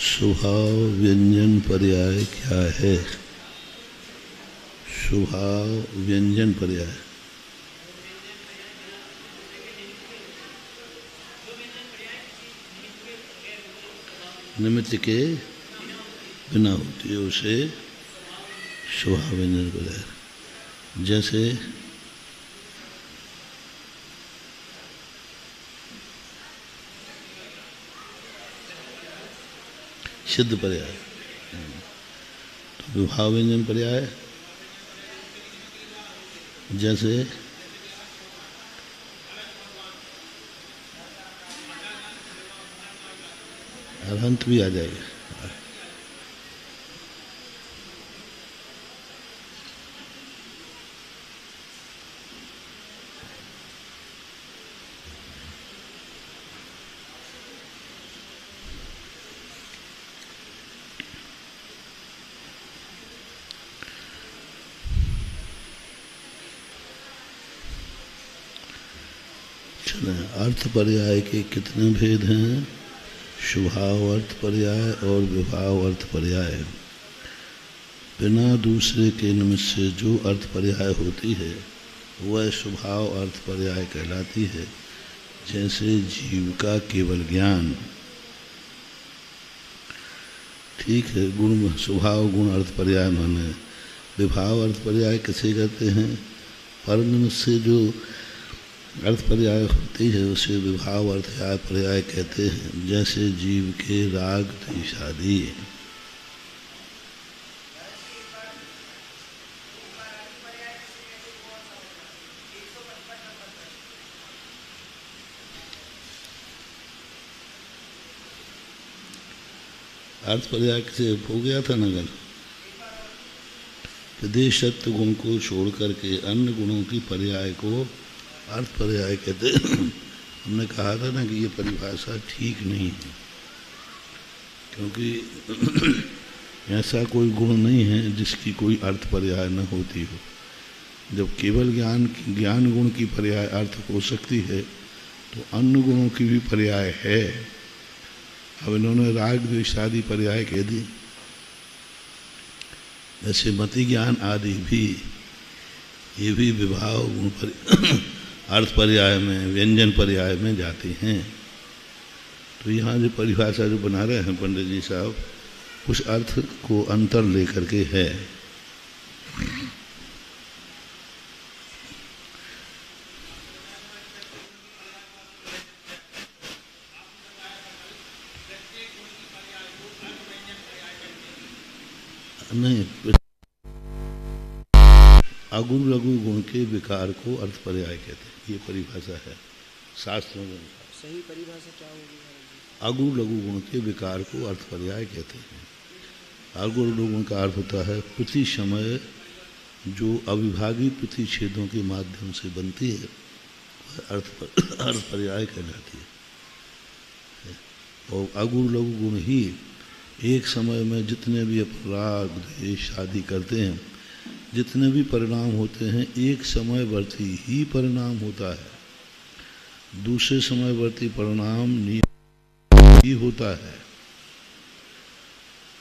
स्वभाव व्यंजन पर्याय क्या है? स्वभाव व्यंजन पर्याय निमित्त के बिना होती है, उसे स्वभाव व्यंजन पर्याय। जैसे सिद्ध पर्याय, तो विभाव व्यंजन पर्याय जैसे अरहंत भी आ जाएगा। अर्थ पर्याय के कितने भेद हैं? स्वभाव अर्थ पर्याय और विभाव अर्थ पर्याय। बिना दूसरे के निमित्त से जो अर्थ पर्याय होती है वह स्वभाव अर्थ पर्याय कहलाती है। जैसे जीव का केवल ज्ञान, ठीक है, गुण स्वभाव गुण अर्थ पर्याय माने। विभाव अर्थ पर्याय किसे कहते हैं? पर निमित्त से जो अर्थ पर्याय होती है उसे विभाव अर्थ पर्याय कहते हैं। जैसे जीव के राग द्वेष आदि। अर्थ पर्याय से हो गया था नगर। प्रदेशत्व गुण को छोड़ करके अन्य गुणों की पर्याय को अर्थ पर्याय कहते हैं। हमने कहा था ना कि ये परिभाषा ठीक नहीं है, क्योंकि ऐसा कोई गुण नहीं है जिसकी कोई अर्थ पर्याय न होती हो। जब केवल ज्ञान गुण की पर्याय अर्थ हो सकती है तो अन्य गुणों की भी पर्याय है। अब इन्होंने राग द्वेष आदि पर्याय कह दी। जैसे मति ज्ञान आदि भी, ये भी विभाव गुण पर अर्थ पर्याय में, व्यंजन पर्याय में जाती हैं। तो यहाँ जो परिभाषा जो बना रहे हैं पंडित जी साहब, उस अर्थ को अंतर लेकर के है। नहीं, अगुण लघु गुण के विकार को अर्थ पर्याय कहते हैं। ये परिभाषा है शास्त्रों में। सही परिभाषा क्या होगी? अगुण लघु गुण के विकार को अर्थ पर्याय कहते हैं। अगुण लघु गुण का अर्थ होता है प्रति समय जो अविभागी प्रतिच्छेदों के माध्यम से बनती है, वह अर्थ पर्याय कहलाती है। और अगुण लघु गुण ही एक समय में जितने भी राग द्वेष आदि करते हैं, जितने भी परिणाम होते हैं, एक समयवर्ती ही परिणाम होता है। दूसरे समयवर्ती परिणाम ही होता है।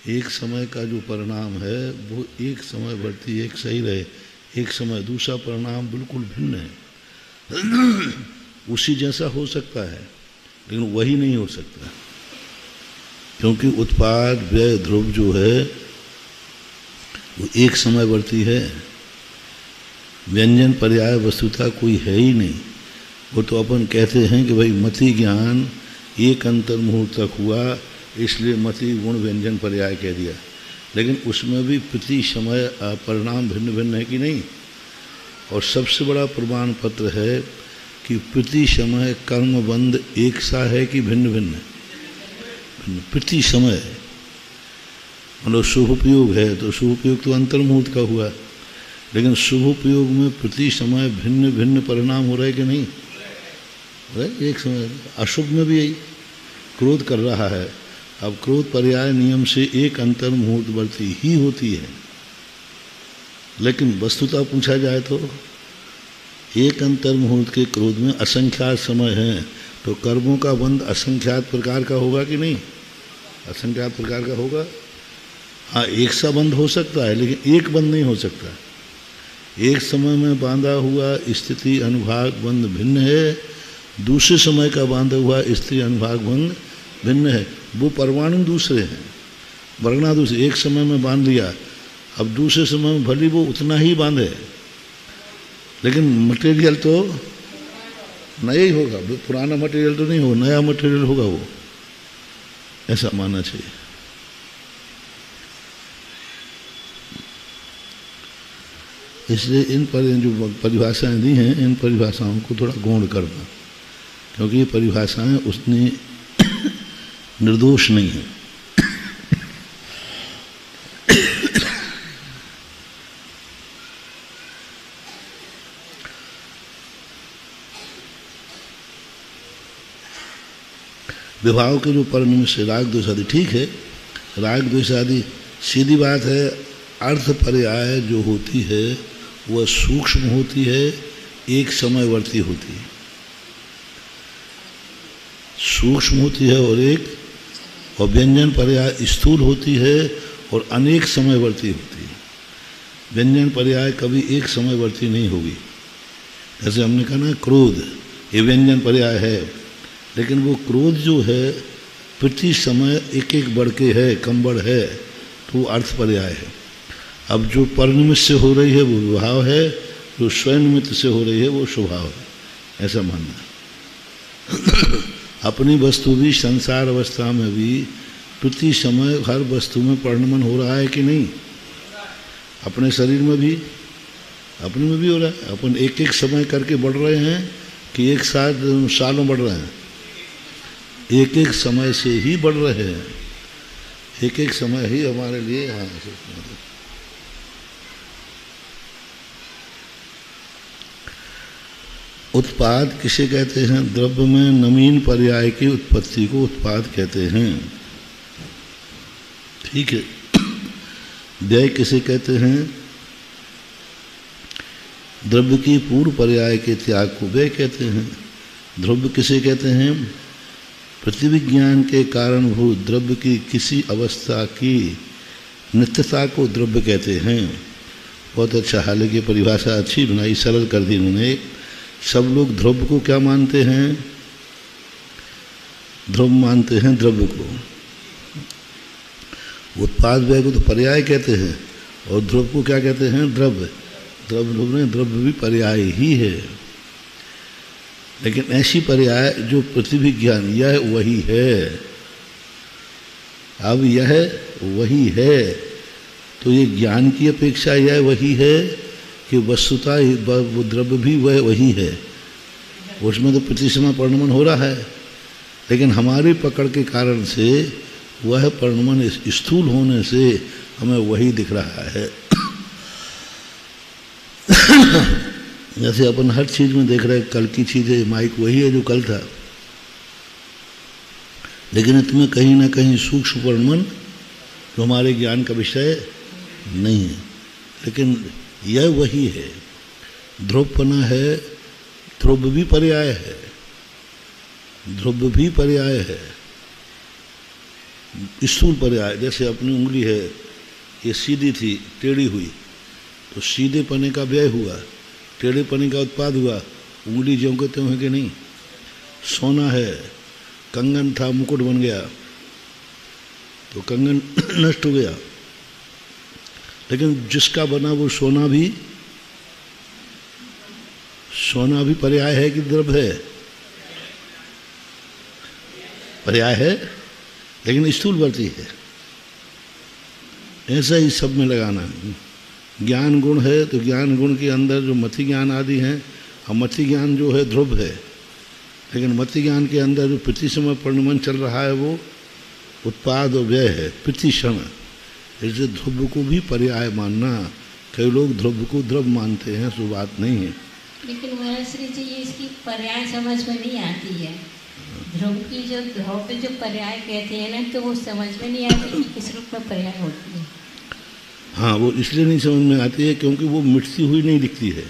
एक समय का जो परिणाम है वो एक समयवर्ती एक सही रहे, एक समय दूसरा परिणाम बिल्कुल भिन्न है। उसी जैसा हो सकता है लेकिन वही नहीं हो सकता, क्योंकि उत्पाद व्यय ध्रुव जो है वो एक समयवर्ती है। व्यंजन पर्याय वस्तुतः कोई है ही नहीं। वो तो अपन कहते हैं कि भाई मति ज्ञान एक अंतर मुहूर्त तक हुआ, इसलिए मति गुण व्यंजन पर्याय कह दिया, लेकिन उसमें भी प्रति समय परिणाम भिन्न भिन्न है कि नहीं। और सबसे बड़ा प्रमाण पत्र है कि प्रति समय कर्म बंध एक सा है कि भिन्न भिन्न है? प्रति समय मतलब शुभ उपयोग है तो शुभ उपयोग तो अंतर्मुहूर्त का हुआ, लेकिन शुभ उपयोग में प्रति समय भिन्न भिन्न परिणाम हो रहे कि नहीं? एक समय अशुभ में भी यही क्रोध कर रहा है। अब क्रोध पर्याय नियम से एक अंतर मुहूर्तवर्ती ही होती है, लेकिन वस्तुतः पूछा जाए तो एक अंतर मुहूर्त के क्रोध में असंख्यात समय है, तो कर्मों का बंध असंख्यात प्रकार का होगा कि नहीं? असंख्यात प्रकार का होगा। हाँ, एक सा बंध हो सकता है, लेकिन एक बंध नहीं हो सकता। एक समय में बांधा हुआ स्थिति अनुभाग बंध भिन्न है, दूसरे समय का बांधा हुआ स्थिति अनुभाग बंध भिन्न है। वो परमाणु दूसरे हैं, वर्णा दूसरे। एक समय में बांध लिया, अब दूसरे समय में भली वो उतना ही बांधे, लेकिन मटेरियल तो नया ही होगा, पुराना मटेरियल तो नहीं होगा, नया मटेरियल होगा वो, ऐसा मानना चाहिए। इसलिए इन पर जो परिभाषाएं दी हैं, इन परिभाषाओं को थोड़ा गौण करना, क्योंकि ये परिभाषाएं उसने निर्दोष नहीं है। विभाव के जो परनिमिष से राग द्वेष आदि, ठीक है, राग द्वेष आदि सीधी बात है। अर्थ पर्याय जो होती है वह सूक्ष्म होती है, एक समयवर्ती होती है, सूक्ष्म होती है, और व्यंजन पर्याय स्थूल होती है और अनेक समयवर्ती होती है। व्यंजन पर्याय कभी एक समयवर्ती नहीं होगी। जैसे हमने कहा ना, क्रोध ये व्यंजन पर्याय है, लेकिन वो क्रोध जो है प्रति समय एक एक बढ़ के है, कम बढ़ है, तो वो अर्थ पर्याय है। अब जो परनिमित्त से हो रही है वो विभाव है, जो स्वयं निमित्त से हो रही है वो स्वभाव है, ऐसा मानना। अपनी वस्तु भी संसार अवस्था में भी प्रति समय हर वस्तु में परिणमन हो रहा है कि नहीं? अपने शरीर में भी, अपने में भी हो रहा है। अपन एक एक समय करके बढ़ रहे हैं कि एक साथ सालों बढ़ रहे हैं? एक एक समय से ही बढ़ रहे हैं, एक एक समय ही हमारे लिए। हाँ, उत्पाद किसे कहते हैं? द्रव्य में नवीन पर्याय की उत्पत्ति को उत्पाद कहते हैं, ठीक है। व्यय किसे कहते हैं? द्रव्य की पूर्व पर्याय के त्याग को व्यय कहते हैं। द्रव्य किसे कहते हैं? प्रतिविज्ञान के कारणभूत द्रव्य की किसी अवस्था की नित्यता को द्रव्य कहते हैं। बहुत अच्छा, हालांकि परिभाषा अच्छी बनाई, सरल कर दी उन्होंने। सब लोग द्रव्य को क्या मानते हैं? द्रव्य मानते हैं द्रव्य को। उत्पाद व्यय को तो पर्याय कहते हैं, और द्रव्य को क्या कहते हैं? द्रव्य। द्रव्य भी पर्याय ही है, लेकिन ऐसी पर्याय जो प्रतिविज्ञान, यह वही है, अब यह वही है, तो ये ज्ञान की अपेक्षा यह वही है कि वस्तुतः वो द्रव्य भी वह वही है। उसमें तो प्रतिसमय परिणमन हो रहा है, लेकिन हमारी पकड़ के कारण से वह परिणमन स्थूल होने से हमें वही दिख रहा है। जैसे अपन हर चीज में देख रहे हैं, कल की चीज है, माइक वही है जो कल था, लेकिन इसमें कहीं ना कहीं सूक्ष्म परिणमन जो हमारे ज्ञान का विषय नहीं है, लेकिन यह वही है। ध्रुवपना है, ध्रुव भी पर्याय है, ध्रुव भी पर्याय है, स्थूल पर्याय। जैसे अपनी उंगली है, ये सीधी थी, टेढ़ी हुई, तो सीधे पने का व्यय हुआ, टेढ़े पने का उत्पाद हुआ। उंगली ज्यों के त्यों है कि नहीं? सोना है, कंगन था, मुकुट बन गया, तो कंगन नष्ट हो गया, लेकिन जिसका बना वो सोना भी पर्याय है कि द्रव्य है? पर्याय है, लेकिन स्थूलवर्ती है। ऐसा ही सब में लगाना। ज्ञान गुण है, तो ज्ञान गुण के अंदर जो मति ज्ञान आदि हैं, और मति ज्ञान जो है ध्रुव है, लेकिन मति ज्ञान के अंदर जो प्रति समय परिणमन चल रहा है वो उत्पाद और व्यय है, प्रति क्षण। इसलिए ध्रुव को भी पर्याय मानना, कई लोग ध्रुव को ध्रुव मानते हैं, सो बात नहीं है। लेकिन महर्षि जी ये इसकी पर्याय समझ में नहीं आती है। ध्रुव की जो ध्रुव पे जो पर्याय कहते हैं ना, तो वो समझ में नहीं आती कि किस रूप में पर्याय होती है। हाँ, वो इसलिए नहीं समझ में आती है क्योंकि वो मिटती हुई नहीं दिखती है।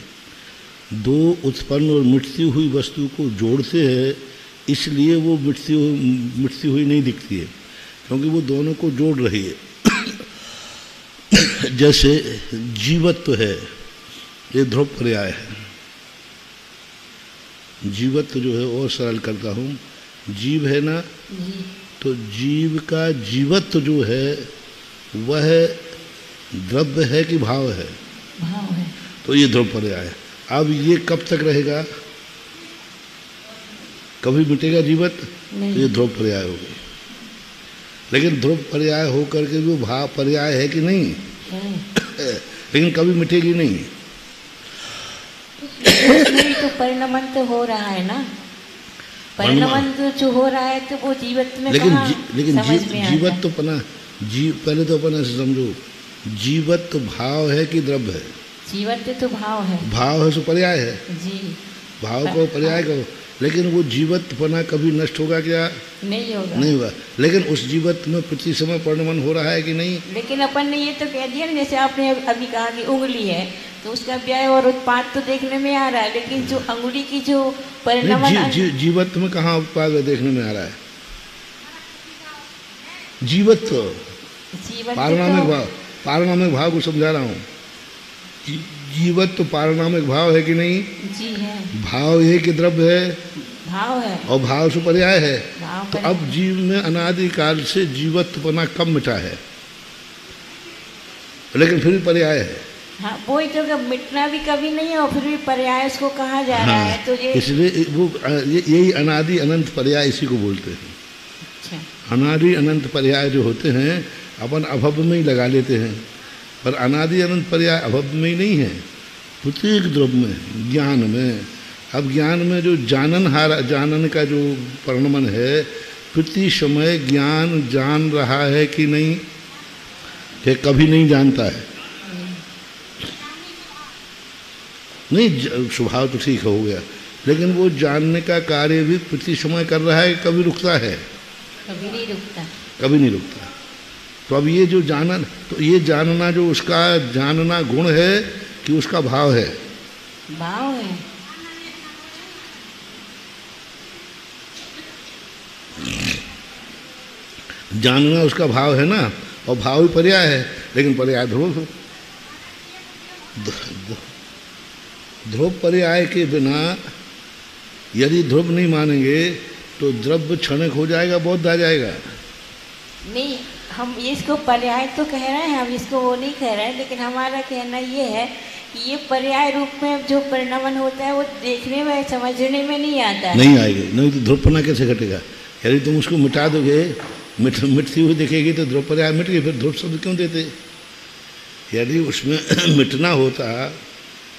दो उत्पन्न और मिटती हुई वस्तु को जोड़ते हैं, इसलिए वो मिटती हुई नहीं दिखती है, क्योंकि वो दोनों को जोड़ रही है। जैसे जीवत्व है, ये ध्रुव पर्याय है। जीवत्व जो है और सरल करता हूँ, जीव है ना, तो जीव का जीवत्व जो है वह द्रव्य है कि भाव है? भाव है। तो ये ध्रुव पर्याय है। अब ये कब तक रहेगा? कभी मिटेगा जीवत्व? तो ये ध्रुव पर्याय हो गई। लेकिन ध्रुव पर्याय हो करके भी भाव पर्याय है कि नहीं? लेकिन कभी मिटेगी नहीं। तो परिणमन तो हो रहा है ना, परिणमन तो जो हो रहा है तो वो जीवत्व में लेकिन जीवत्व पना पहले तो अपन ऐसे समझो, जीवत्व भाव है कि द्रव्य है? जीवत्व तो भाव है। भाव है तो पर्याय है जी। भाव को पर्याय करो। लेकिन वो जीवत्वपना कभी नष्ट होगा क्या? नहीं होगा। नहीं होगा। लेकिन उस जीवत्व में प्रति समय परिणमन हो रहा है कि नहीं? लेकिन अपन ने ये तो कह दिया ना, जैसे आपने अभी कहा कि उंगली है तो उसका व्यय और उत्पाद तो देखने में आ रहा है, लेकिन जो अंगुली की जो परिणमन जीवत्व में कहाँ उत्पाद देखने में आ रहा है? जीवत्व पारणामिक भाव को समझा रहा हूँ। जीवत्व पारणामिक भाव है कि नहीं? जी है। भाव है कि द्रव्य है? भाव है। और भाव से पर्याय है। तो अब जीव में अनादिकाल से जीवत्वपना कम मिटा है, लेकिन फिर भी पर्याय है। हाँ, वो तो मिटना भी कभी नहीं है और फिर भी पर्याय उसको कहा जा रहा है। तो ये इसलिए वो यही अनादि अनंत पर्याय इसी को बोलते हैं। अच्छा। अनादि अनंत पर्याय जो होते हैं अपन अभव में ही लगा लेते हैं, पर अनादि अनंत पर्याय अभव में ही नहीं है, प्रत्येक द्रव्य में, ज्ञान में। अब ज्ञान में जो जानन का जो परिणमन है, प्रति समय ज्ञान जान रहा है कि नहीं? कि कभी नहीं जानता है? नहीं, स्वभाव तो ठीक हो गया, लेकिन वो जानने का कार्य भी प्रति समय कर रहा है, कभी रुकता है? कभी नहीं रुकता। कभी नहीं रुकता। तो अब ये जो जानन, तो ये जानना जो उसका जानना गुण है कि उसका भाव है? भाव है। जानना उसका भाव है ना, और भाव ही पर्याय है, लेकिन पर्याय ध्रुव। ध्रुव पर्याय के बिना यदि ध्रुव नहीं मानेंगे तो द्रव्य क्षणिक हो जाएगा, बौद्ध आ जाएगा। नहीं, हम इसको पर्याय तो कह रहे हैं, हम इसको वो नहीं कह रहे हैं, लेकिन हमारा कहना ये है कि ये पर्याय रूप में जो परिणमन होता है वो देखने में समझने में नहीं आता है। नहीं आएगी, नहीं तो ध्रुवपना कैसे घटेगा? यदि तुम उसको मिटा दोगे, मिटती हुई दिखेगी तो ध्रुव पर्याय मिट गई, फिर ध्रुव शब्द क्यों देते? यदि उसमें मिटना होता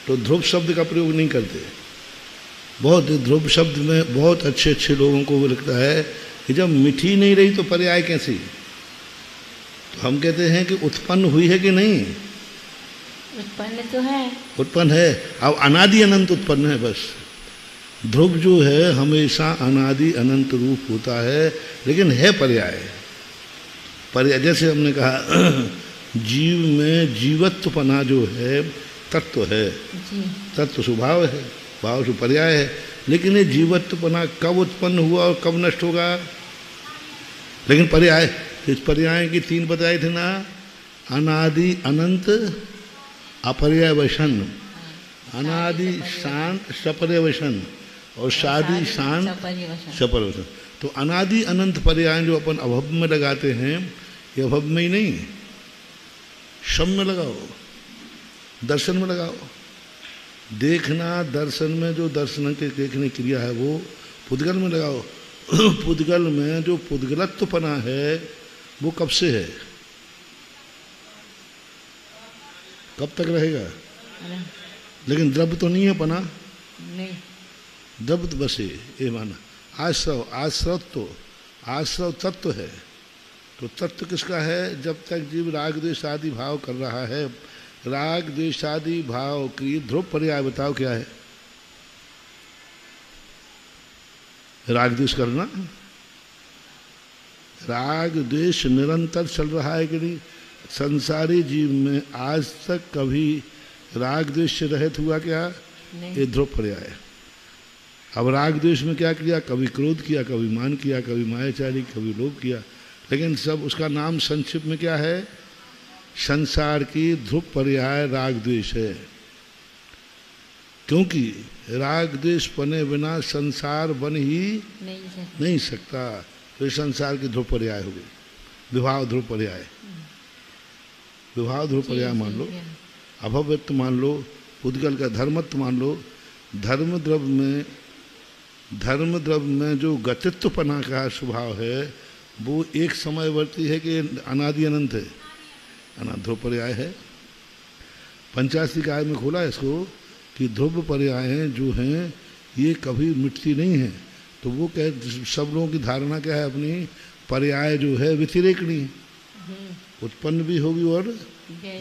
तो ध्रुव शब्द का प्रयोग नहीं करते। बहुत ध्रुव शब्द में बहुत अच्छे अच्छे लोगों को लगता है कि जब मिठी नहीं रही तो पर्याय कैसी? तो हम कहते हैं कि उत्पन्न हुई है कि नहीं? उत्पन्न तो है। उत्पन्न है। अब अनादि अनंत उत्पन्न है। बस ध्रुव जो है हमेशा अनादि अनंत रूप होता है, लेकिन है पर्याय। जैसे हमने कहा जीव में जीवत्वपना जो है तत्व है, तत्व स्वभाव है, भाव से पर्याय है। लेकिन ये जीवत्वपना कब उत्पन्न हुआ और कब नष्ट होगा? लेकिन पर्याय, इस पर्याय की तीन बताए थे ना, अनादि अनंत अपर्यवसन, अनादि शांत सपर्यवसन और शादी शांत सपर्यवसन। तो अनादि अनंत पर्याय जो अपन अभव में लगाते हैं, ये अभव में ही नहीं, शम में लगाओ, दर्शन में लगाओ। देखना, दर्शन में जो दर्शन के देखने क्रिया है वो पुद्गल में लगाओ। पुद्गल में जो पुद्गलत्वपना है वो कब से है, कब तक रहेगा? लेकिन द्रव्य तो नहीं है पना, नहीं। द्रव्य बसे ये माना। आश्रव तत्व है। तो तत्व किसका है? जब तक जीव राग द्वेष आदि भाव कर रहा है, राग द्वेष आदि भाव की ध्रुव पर्याय बताओ क्या है? राग द्वेष करना, राग द्वेष निरंतर चल रहा है कि नहीं? संसारी जीव में आज तक कभी राग द्वेष से रहित हुआ क्या? ये ध्रुव पर्याय है। अब राग द्वेष में क्या किया? कभी क्रोध किया, कभी मान किया, कभी मायाचारी, कभी लोभ किया, लेकिन सब उसका नाम संक्षिप्त में क्या है? संसार की ध्रुव पर्याय राग द्वेष है। क्योंकि राग द्वेष बने बिना संसार बन ही नहीं सकता। तो ये संसार की ध्रुव पर्याय हो गई। विभाव ध्रुव पर्याय, विभाव ध्रुव पर्याय मान लो, अभवत्व मान लो, पुद्गल का धर्मत्व मान लो। धर्म द्रव्य में जो गतित्वपना का स्वभाव है वो एक समयवर्ती है कि अनादि अनंत है? अनंत ध्रुव पर्याय है। पंचाशी काय में खोला इसको कि ध्रुव पर्याय जो हैं ये कभी मिटती नहीं है। तो वो कह, सब लोगों की धारणा क्या है अपनी? पर्याय जो है व्यतिरेकणी, उत्पन्न भी होगी और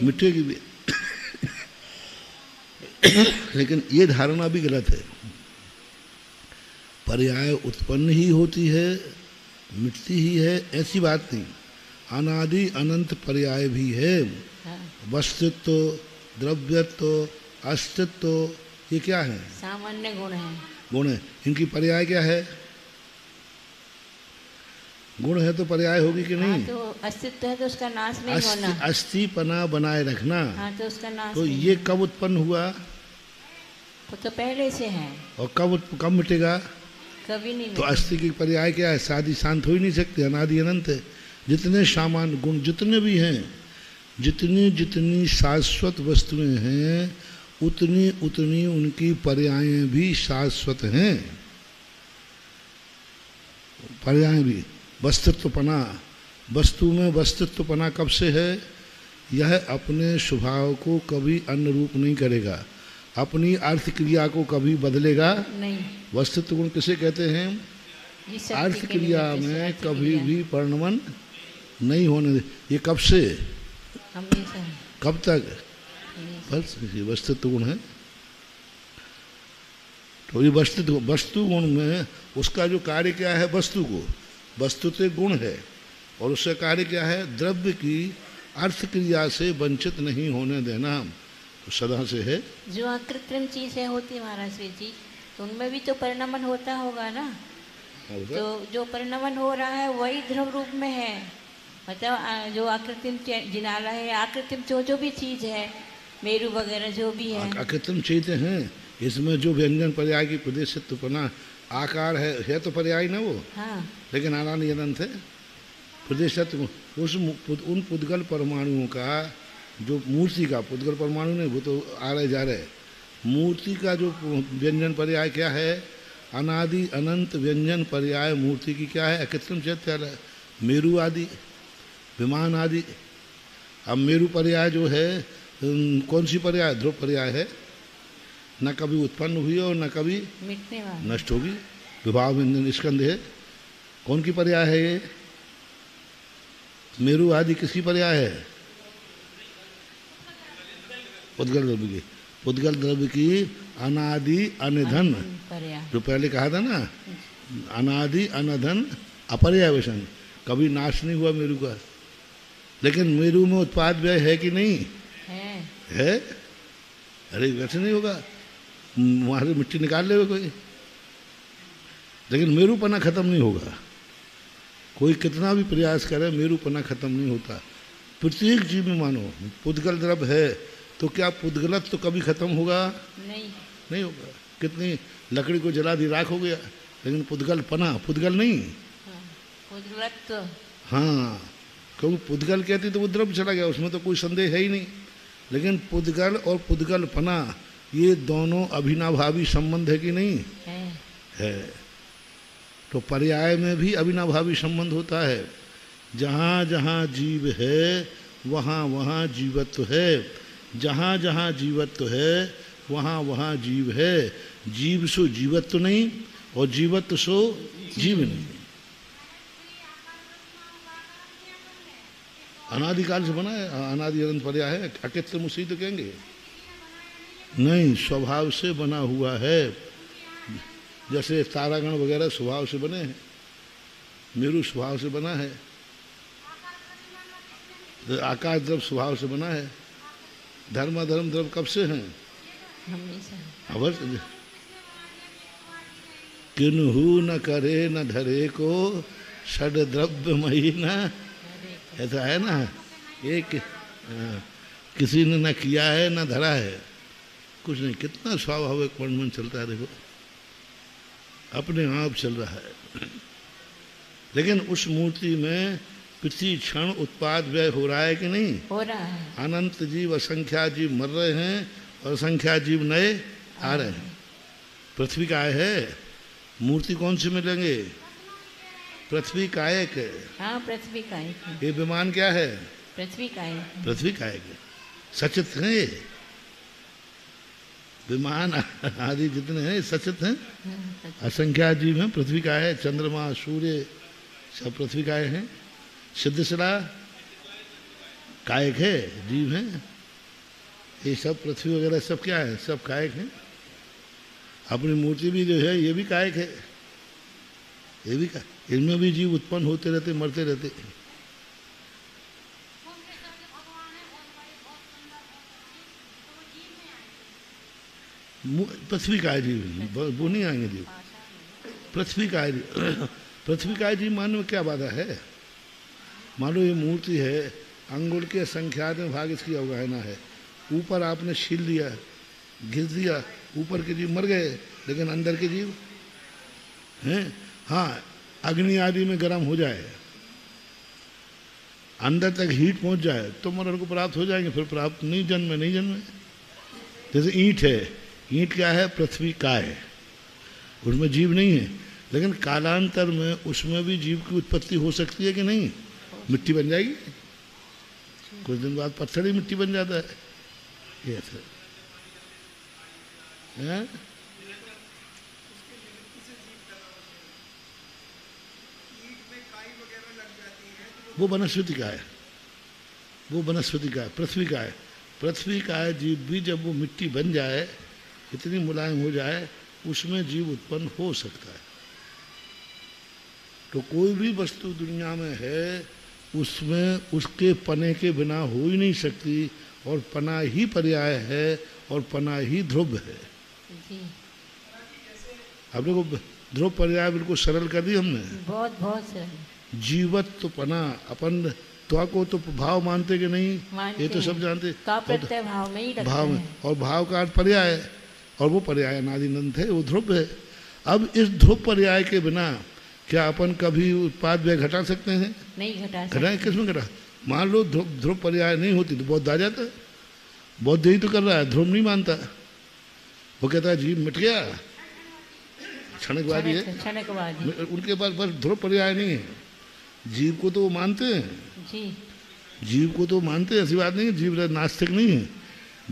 मिटेगी भी। लेकिन ये धारणा भी गलत है। पर्याय उत्पन्न ही होती है, मिटती ही है, ऐसी बात नहीं। अनादि अनंत पर्याय भी है। वस्तुत्व, द्रव्यत्व, अस्तित्व, ये क्या है? सामान्य गुण है। गुण है। इनकी पर्याय क्या है? गुण है तो पर्याय होगी कि नहीं? तो अस्तित्व है तो उसका नाश नहीं होना। अस्थिपना बनाए रखना। हाँ, तो उसका नाश तो नहीं। ये कब उत्पन्न हुआ? वो तो पहले से है। और कब मिटेगा? कभी नहीं। तो अस्थि की पर्याय क्या है? शादी शांत हो ही नहीं सकती, अनादि अनंत है। जितने सामान्य गुण जितने भी हैं, जितनी शाश्वत वस्तुएं हैं, उतनी उनकी पर्यायें भी शाश्वत हैं। पर्याय भी। वस्तुत्वपना, वस्तु में वस्तुत्वपना कब से है? यह अपने स्वभाव को कभी अन्य रूप नहीं करेगा, अपनी अर्थ क्रिया को कभी बदलेगा नहीं। वस्तुत्व गुण किसे कहते हैं? अर्थ क्रिया में कभी भी परिणमन नहीं होने दे। ये कब से? हमेशा। कब तक? बस ये वस्तुत्व गुण है। तो ये वस्तु गुण में उसका जो कार्य क्या है? वस्तु तो गुण है और उसका कार्य क्या है? द्रव्य की अर्थ क्रिया से वंचित नहीं होने देना, तो सदा से है। जो अकृत्रिम चीजें होती महाराज जी, तो उनमें भी तो परिणमन होता होगा ना? तो जो परिणमन हो रहा है वही ध्रुव रूप में है। मतलब जो आकृतिम जिनाला है, आकृतिम जो भी चीज है, मेरू वगैरह जो भी है, आकृतिम चीजें हैं। इसमें जो व्यंजन पर्याय की प्रदेशत्वपना आकार है तो पर्याय ना वो। हाँ। लेकिन अनादि अनंत है। प्रदेशत्व उन पुद्गल परमाणुओं का जो मूर्ति का, पुद्गल परमाणु नहीं, वो तो आ रहे जा रहे, मूर्ति का जो व्यंजन पर्याय क्या है? अनादि अनंत व्यंजन पर्याय मूर्ति की क्या है? अकृत्रिम चैत्य, मेरू आदि, विमान आदि। अब मेरू पर्याय जो है कौन सी पर्याय? ध्रुव पर्याय है। न कभी उत्पन्न हुई और न कभी मिटने वाली, नष्ट होगी। विभाव व्यंजन स्कंध है। कौन की पर्याय है ये? मेरू आदि किसकी पर्याय है? पुद्गल द्रव्य की। पुद्गल द्रव्य की अनादि अनिधन, जो पहले कहा था ना, अनादि अनधन अपर्यावसन, कभी नाश नहीं हुआ मेरू का। लेकिन मेरू में उत्पाद व्यय है कि नहीं? है। अरे वैसे नहीं होगा, वहां से मिट्टी निकाल लेगा कोई, लेकिन मेरूपना खत्म नहीं होगा। कोई कितना भी प्रयास करे मेरूपना खत्म नहीं होता। प्रत्येक जीव में मानो पुद्गल द्रव्य है तो क्या पुद्गलत तो कभी खत्म होगा? नहीं होगा। कितनी लकड़ी को जला दी, राख हो गया, लेकिन पुद्गल पना, पुद्गल नहीं। पुद्गलत। हाँ, क्योंकि पुद्गल कहती तो वो द्रव्य चला गया, उसमें तो कोई संदेह है ही नहीं। लेकिन पुद्गल और पुद्गल पना ये दोनों अभिनाभावी संबंध है कि नहीं? है। तो पर्याय में भी अभिनाभावी संबंध होता है। जहाँ जहाँ जीव है वहाँ वहाँ जीवत्व है। जहाँ जहाँ जीवत्व है वहाँ वहाँ जीव है। जीव सो जीवत तो नहीं और जीवत सो जीव नहीं। अनादिकाल से बना है, अनादि अनंत पर्याय है। अकित्व मुसी तो कहेंगे नहीं, स्वभाव से बना हुआ है। जैसे तारागण वगैरह स्वभाव से बने हैं, मेरू स्वभाव से बना है, आकाश द्रव स्वभाव से बना है। धर्म द्रव कब से हैं? अवश्य। किन्हू न करे न धरे को षड द्रव्य महीना, ऐसा है ना। एक किसी ने न किया है न धरा है, कुछ नहीं। कितना स्वाभाविक मन चलता है, देखो अपने आप चल रहा है। लेकिन उस मूर्ति में प्रति क्षण उत्पाद व्यय हो रहा है कि नहीं? हो रहा है। अनंत जीव असंख्या जीव मर रहे हैं और असंख्या जीव नए आ रहे हैं। पृथ्वी काय है, मूर्ति कौन से मिलेंगे? पृथ्वी कायक है। हाँ, पृथ्वी कायक है। ये विमान क्या है? पृथ्वी कायक है। पृथ्वी कायक है। सचित है ये विमान आदि जितने हैं सचित हैं। असंख्या जीव हैं, पृथ्वी का है। चंद्रमा सूर्य सब पृथ्वी काय हैं। सिद्धसरा कायक है, जीव हैं। ये सब पृथ्वी वगैरह सब क्या है? सब कायक हैं। अपनी मूर्ति भी जो है ये भी कायक है, ये भी का। इनमें भी जीव उत्पन्न होते रहते, मरते रहते। पृथ्वी का जीव वो नहीं आएंगे जीव। पृथ्वी का जीव, पृथ्वी का जीव मानने में क्या बाधा है? मानो ये मूर्ति है, अंगुल के संख्या में भाग इसकी अवगाहना है। ऊपर आपने छील दिया, घिस दिया, ऊपर के जीव मर गए, लेकिन अंदर के जीव हैं। हाँ, अग्नि आदि में गर्म हो जाए, अंदर तक हीट पहुंच जाए तो मरण को प्राप्त हो जाएंगे। फिर प्राप्त नहीं जन्मे। जैसे ईंट है, ईंट क्या है? पृथ्वी काय, उसमें जीव नहीं है, लेकिन कालांतर में उसमें भी जीव की उत्पत्ति हो सकती है कि नहीं? मिट्टी बन जाएगी, कुछ दिन बाद पत्थर ही मिट्टी बन जाता है। ये ऐसा है। वो वनस्पति का है, वो वनस्पति का है। पृथ्वी का है, पृथ्वी का है जीव भी जब वो मिट्टी बन जाए, इतनी मुलायम हो जाए, उसमें जीव उत्पन्न हो सकता है। तो कोई भी वस्तु दुनिया में है, उसमें उसके पने के बिना हो ही नहीं सकती। और पना ही पर्याय है और पना ही ध्रुव है। अब देखो, ध्रुव पर्याय बिल्कुल सरल कर दी हमने, बहुत सरल। जीवत तो पना, अपन त्वा को तो भाव मानते कि नहीं? ये तो सब जानते। प्रत्यय भाव में ही रखते भाव में, और भाव का अर्थ पर्याय है, और वो पर्याय अनादिनंत है, वो ध्रुव है। अब इस ध्रुव पर्याय के बिना क्या अपन कभी उत्पाद व्यय घटा सकते हैं? नहीं घटा सकते। किसमें घटा? मान लो ध्रुव पर्याय नहीं होती तो बौद्ध आ जाता है। बौद्ध यही तो कर रहा है, ध्रुव नहीं मानता। वो कहता है जीव मिट गया, क्षणिकवादी है, क्षणिकवादी। उनके पास बस ध्रुव पर्याय नहीं है। जीव को तो वो मानते हैं जी, जीव को तो मानते हैं, ऐसी बात नहीं है जीव नास्तिक नहीं है।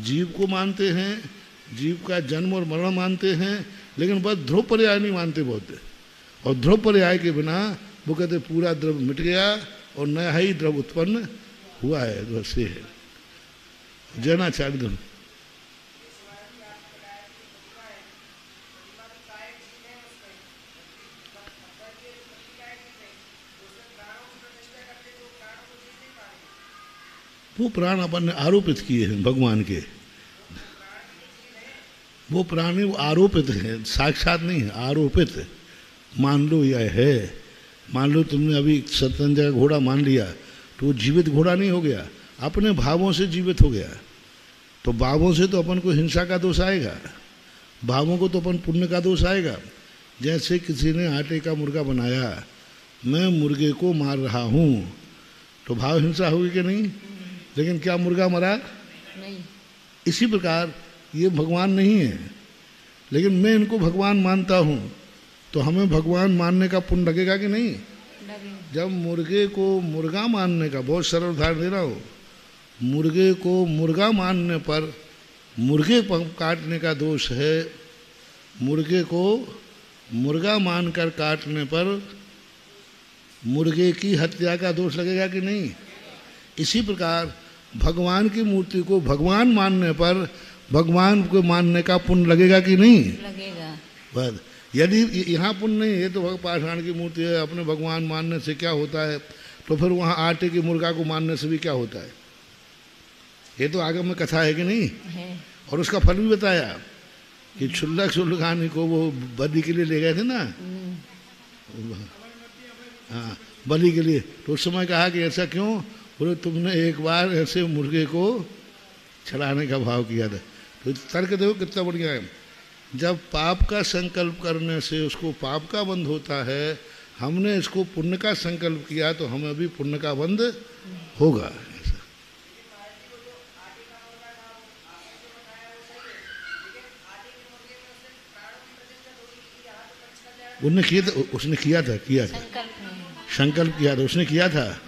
जीव को मानते हैं, जीव का जन्म और मरण मानते हैं, लेकिन बस ध्रुव पर्याय नहीं मानते बौद्ध। और ध्रुव पर्याय के बिना वो कहते पूरा द्रव मिट गया और नया ही द्रव उत्पन्न हुआ है। से है जैनाचार्य धर्म। वो प्राण अपन ने आरोपित किए हैं भगवान के। वो प्राणी वो आरोपित है, साक्षात नहीं है, आरोपित है। मान लो यह है, मान लो तुमने अभी शतरंज का घोड़ा मान लिया तो वो जीवित घोड़ा नहीं हो गया, अपने भावों से जीवित हो गया। तो भावों से तो अपन को हिंसा का दोष आएगा, भावों को तो अपन पुण्य का दोष आएगा। जैसे किसी ने आटे का मुर्गा बनाया, मैं मुर्गे को मार रहा हूँ, तो भाव हिंसा होगी कि नहीं? लेकिन क्या मुर्गा मरा? नहीं। इसी प्रकार ये भगवान नहीं है, लेकिन मैं इनको भगवान मानता हूँ, तो हमें भगवान मानने का पुण्य लगेगा कि नहीं? जब मुर्गे को मुर्गा मानने का, बहुत सरल उदाहरण दे रहा हूँ, मुर्गे को मुर्गा मानने पर मुर्गे काटने का दोष है, मुर्गे को मुर्गा मानकर काटने पर मुर्गे की हत्या का दोष लगेगा कि नहीं? इसी प्रकार भगवान की मूर्ति को भगवान मानने पर भगवान को मानने का पुण्य लगेगा कि नहीं? लगेगा। बस यदि यहाँ पुण्य नहीं है तो पाषाण की मूर्ति है, अपने भगवान मानने से क्या होता है, तो फिर वहाँ आटे की मुर्गा को मानने से भी क्या होता है? ये तो आगम में कथा है कि नहीं है। और उसका फल भी बताया कि छुल्लक सुल्लगानी को वो बलि के लिए ले गए थे ना, हाँ बलि के लिए, तो उस समय कहा कि ऐसा क्यों? बोले तुमने एक बार ऐसे मुर्गे को चढ़ाने का भाव किया था। तो तर्क देखो कितना बढ़िया है। जब पाप का संकल्प करने से उसको पाप का बंध होता है, हमने इसको पुण्य का संकल्प किया तो हमें भी पुण्य का बंध होगा। उसने किया था संकल्प किया था, उसने किया था।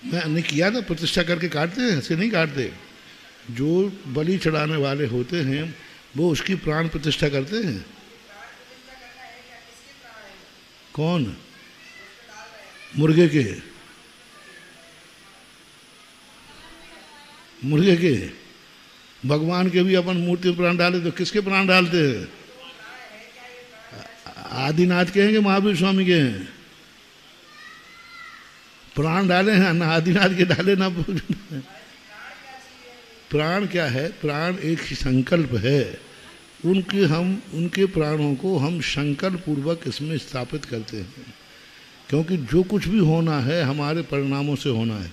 मैं नहीं किया था, प्रतिष्ठा करके काटते हैं, ऐसे नहीं काटते। जो बलि चढ़ाने वाले होते हैं वो उसकी प्राण प्रतिष्ठा करते हैं। कौन? मुर्गे के भगवान के भी अपन मूर्ति प्राण डाले तो किसके प्राण डालते हैं? आदिनाथ के हैं कि महावीर स्वामी के हैं? प्राण डाले हैं ना आदिनाथ के डाले ना। प्राण क्या है? प्राण एक संकल्प है। उनके प्राणों को हम संकल्प पूर्वक इसमें स्थापित करते हैं, क्योंकि जो कुछ भी होना है हमारे परिणामों से होना है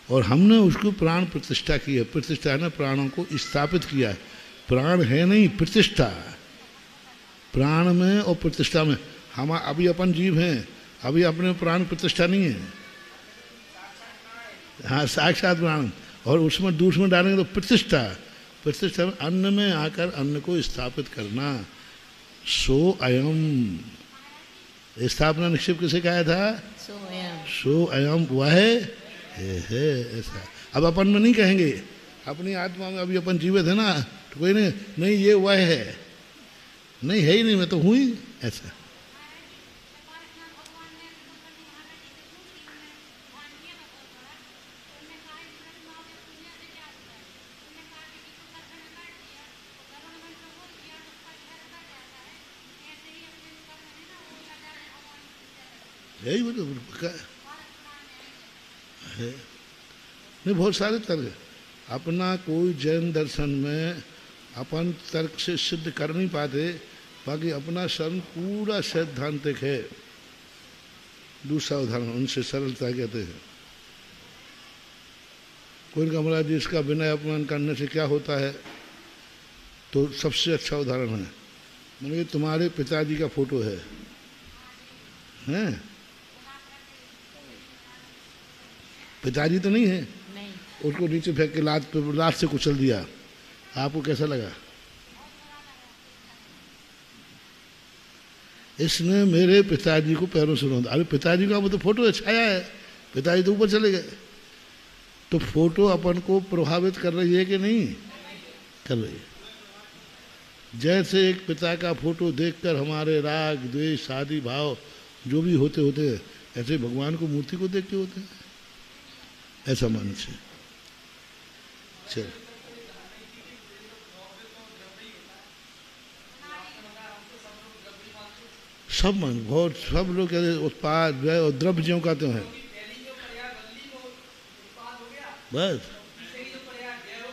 और हमने उसको प्राण प्रतिष्ठा की है। प्रतिष्ठा ने प्राणों को स्थापित किया है। प्राण है नहीं, प्रतिष्ठा। प्राण में और प्रतिष्ठा में हम अभी अपन जीव हैं, अभी अपने प्राण प्रतिष्ठा नहीं है। हाँ साक्षात प्राण, और उसमें दूसरे में डालेंगे तो प्रतिष्ठा। प्रतिष्ठा में अन्न में आकर अन्न को स्थापित करना। सो अयम, स्थापना निक्षेप किसे कहा था? सो अयम, वह है ऐसा। अब अपन में नहीं कहेंगे, अपनी आत्मा में अभी अपन जीवित है ना, तो कोई नहीं ये वह है, नहीं है ही नहीं, मैं तो हूँ ही ऐसा। यही मतलब है। नहीं, बहुत सारे तर्क। अपना कोई जैन दर्शन में अपन तर्क से सिद्ध कर नहीं पाते, बाकी अपना शरण पूरा सैद्धांतिक है। दूसरा उदाहरण उनसे सरलता कहते हैं। कोई कमरा जी इसका विनय अपमान करने से क्या होता है, तो सबसे अच्छा उदाहरण है, मतलब तुम्हारे पिताजी का फोटो है, हैं? पिताजी तो नहीं है, नहीं। उसको नीचे फेंक के लात से कुचल दिया, आपको कैसा लगा? इसने मेरे पिताजी को पैरों से रौंदा। अरे पिताजी का वो तो फोटो है, छाया है, पिताजी तो ऊपर चले गए। तो फोटो अपन को प्रभावित कर रही है कि नहीं कर रही है? जैसे एक पिता का फोटो देखकर हमारे राग द्वेष आदि भाव जो भी होते हैं, ऐसे भगवान को मूर्ति को देख के होते हैं। ऐसा मन से चल। सब मन बहुत, सब लोग कहते उत्पाद व्यय और द्रव्य ज्यों कहते हैं। बस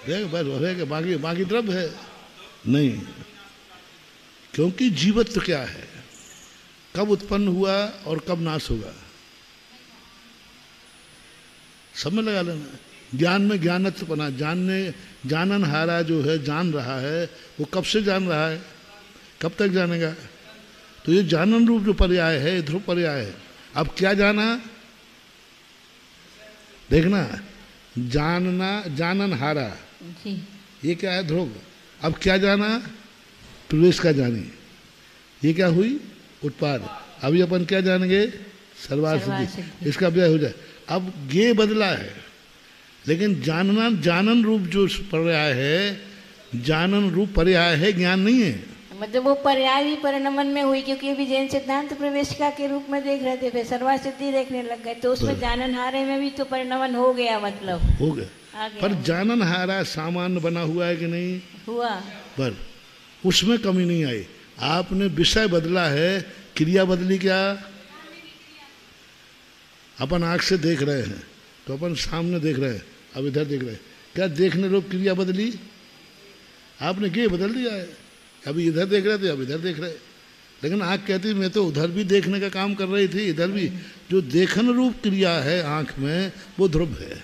देख, बस है बाकी द्रव्य है नहीं, क्योंकि जीवत्व क्या है, कब उत्पन्न हुआ और कब नाश होगा, सब में लगा लेना। ज्ञान में ज्ञानत्व बना, जानन हारा जो है जान रहा है, वो कब से जान रहा है, कब तक जानेगा? तो ये जानन रूप जो पर्याय है, ध्रुव पर्याय है। अब क्या जाना देखना, जानना जानन हारा, ये क्या है? ध्रुव। अब क्या जाना? प्रवेश का जानी, ये क्या हुई? उत्पाद। अभी अपन क्या जानेंगे? सर्वार्थ सिद्धि। इसका व्यय हो जाए। अब ये बदला है, लेकिन जानन रूप जो पर्याय है जानन रूप पर्याय है, ज्ञान नहीं है। मतलब वो पर्याय भी परिणमन में हुई, क्योंकि अभी जैन सिद्धांत प्रवेशिका के रूप में देख रहे थे, फिर सर्वासिद्धि देखने लग गए, तो उसमें जाननहारे में भी तो परिणमन हो गया, मतलब हो गया। पर जाननहारा सामान्य बना हुआ है कि नहीं हुआ, पर उसमें कमी नहीं आई। आपने विषय बदला है, क्रिया बदली क्या? अपन आंख से देख रहे हैं तो अपन सामने देख रहे हैं, अब इधर देख रहे हैं, क्या देखने लोग क्रिया बदली? आपने क्या बदल दिया है? अभी इधर देख रहे थे, अब इधर देख रहे, लेकिन आंख कहती मैं तो उधर भी देखने का काम कर रही थी, इधर भी। जो देखन रूप क्रिया है आंख में वो ध्रुव है।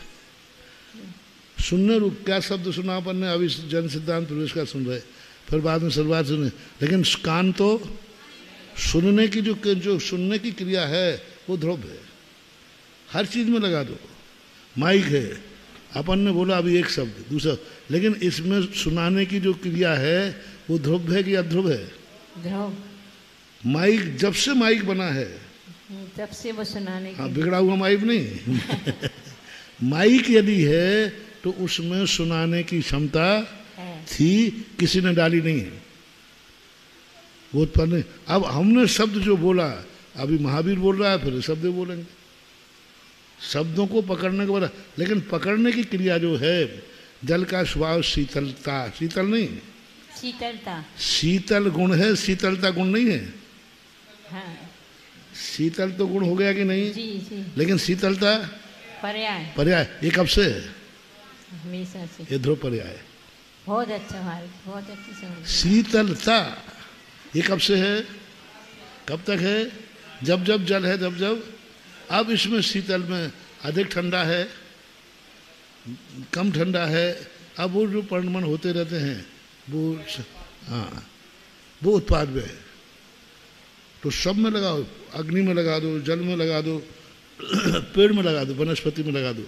सुनने रूप क्या शब्द सुना अपन ने, अभी जन सिद्धांत प्रवेश का सुन रहे, फिर बाद में सर्वार्थ सुने, लेकिन कान तो सुनने की जो सुनने की क्रिया है वो ध्रुव है। हर चीज में लगा दो, माइक है, अपन ने बोला अभी एक शब्द दूसरा, लेकिन इसमें सुनाने की जो क्रिया है वो ध्रुव है कि अध्रुव है? ध्रुव। माइक जब से माइक बना है तब से वो सुनाने की, हाँ, बिगड़ा हुआ माइक नहीं माइक यदि है तो उसमें सुनाने की क्षमता थी, किसी ने डाली नहीं है, वो उत्पन्न। अब हमने शब्द जो बोला, अभी महावीर बोल रहा है, फिर शब्द बोलेंगे, शब्दों को पकड़ने के बाद, लेकिन पकड़ने की क्रिया जो है, जल का स्वभाव शीतलता, शीतल नहीं, शीतलता, शीतल गुण है, शीतलता गुण नहीं है। हाँ। शीतल तो गुण हो गया कि नहीं? जी जी। लेकिन शीतलता पर्याय, पर्याय, ये कब से है? हमेशा से। ये ध्रुव पर्याय है। बहुत अच्छा भाई, बहुत अच्छी समझ। शीतलता ये कब से है, कब तक है? जब जब जल है, जब जब। अब इसमें शीतल में अधिक ठंडा है, कम ठंडा है, अब वो जो परिणमन होते रहते हैं वो, हाँ, वो उत्पाद में है। तो सब में लगाओ, अग्नि में लगा दो, जल में लगा दो पेड़ में लगा दो, वनस्पति में लगा दो,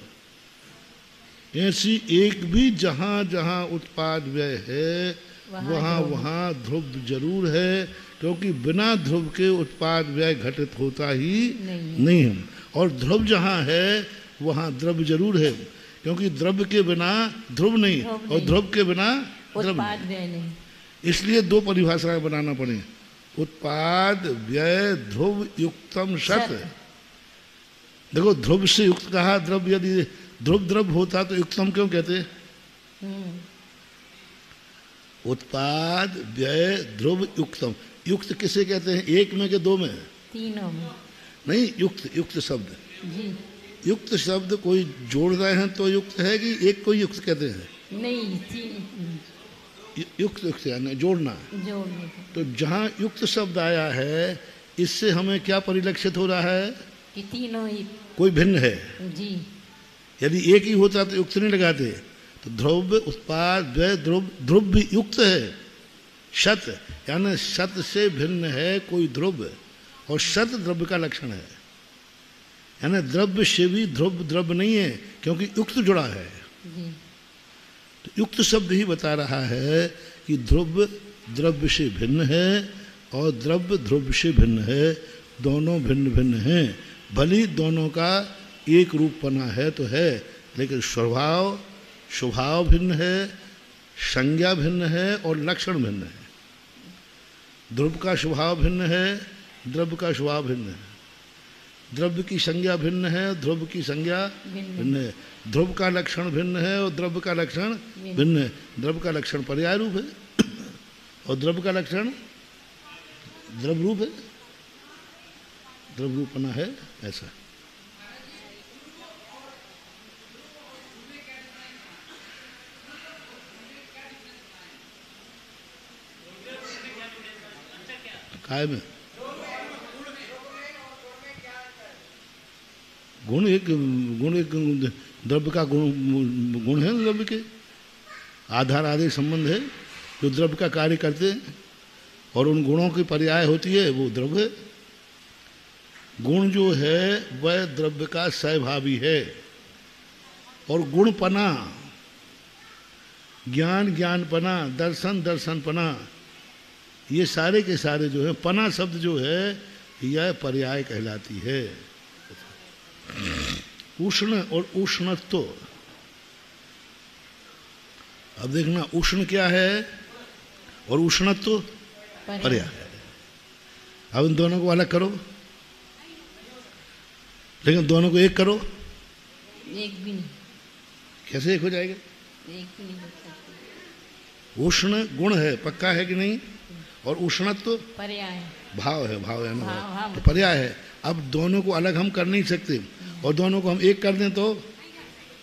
ऐसी एक भी जहाँ जहाँ उत्पाद व्यय है वहाँ वहाँ ध्रुव जरूर है, क्योंकि बिना ध्रुव के उत्पाद व्यय घटित होता ही नहीं है। और ध्रुव जहाँ है वहाँ द्रव्य जरूर है, क्योंकि द्रव्य के बिना ध्रुव नहीं, और ध्रुव के बिना उत्पाद व्यय नहीं। इसलिए दो परिभाषाएं बनाना पड़े, उत्पाद व्यय ध्रुव युक्तम सत। देखो ध्रुव से युक्त कहा, द्रव्य यदि ध्रुव द्रव्य होता तो युक्तम क्यों कहते? उत्पाद व्यय ध्रुव युक्तम। युक्त किसे कहते हैं? एक में के दो में? तीनों में। नहीं, युक्त, युक्त शब्द जी। युक्त शब्द कोई जोड़ रहे हैं तो युक्त है कि एक को युक्त कहते हैं? नहीं, युक्त, युक्त यानी जोड़ना, जोड़ने। तो जहाँ युक्त शब्द आया है इससे हमें क्या परिलक्षित हो रहा है कि तीनों ही कोई भिन्न है जी। यदि एक ही होता तो युक्त नहीं लगाते। तो ध्रुव उत्पाद द्वय ध्रुव, ध्रुव भी युक्त है, शत यानी शत से भिन्न है कोई ध्रुव, और शत द्रव्य का लक्षण है, यानी द्रव्य से भी ध्रुव द्रव्य नहीं है, क्योंकि युक्त जुड़ा है जी। तो युक्त शब्द ही बता रहा है कि ध्रुव द्रव्य से भिन्न है और द्रव्य ध्रुव से भिन्न है, दोनों भिन्न भिन्न हैं। भली दोनों का एक रूपपना है तो है, लेकिन स्वभाव स्वभाव भिन्न है, संज्ञा भिन्न है और लक्षण भिन्न है। ध्रुव का स्वभाव भिन्न है, द्रव्य का स्वभाव भिन्न है। द्रव्य की संज्ञा भिन्न है, ध्रुव की संज्ञा भिन्न है। ध्रुव का लक्षण भिन्न है और द्रव्य का लक्षण भिन्न है। द्रव्य का लक्षण पर्याय रूप है और द्रव्य का लक्षण द्रव्य रूप है, द्रव्य रूपना है ऐसा। काय में गुण एक द्रव्य का गुण है, द्रव्य के आधार आदि संबंध है जो द्रव्य का कार्य करते हैं, और उन गुणों की पर्याय होती है वो द्रव्य है। गुण जो है वह द्रव्य का सहभावी है, और गुणपना, ज्ञान ज्ञानपना, दर्शन दर्शनपना, ये सारे के सारे जो है, पना शब्द जो है यह पर्याय कहलाती है। उष्ण और उष्णत्व, अब देखना उष्ण क्या है और उष्णत्व तो पर्याय है। अब इन दोनों को अलग करो, लेकिन दोनों को एक करो, एक भी नहीं, कैसे एक हो जाएगा? एक भी नहीं हो सकता। उष्ण गुण है, पक्का है कि नहीं, और उष्णत्व तो पर्याय है, भाव है, भाव है ना, भाव, तो पर्याय है। अब दोनों को अलग हम कर नहीं सकते, और दोनों को हम एक कर दें तो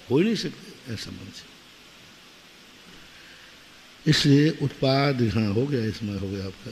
हो ही नहीं सकते ऐसा संबंध से। इसलिए उत्पाद, हाँ हो गया, इसमें हो गया आपका।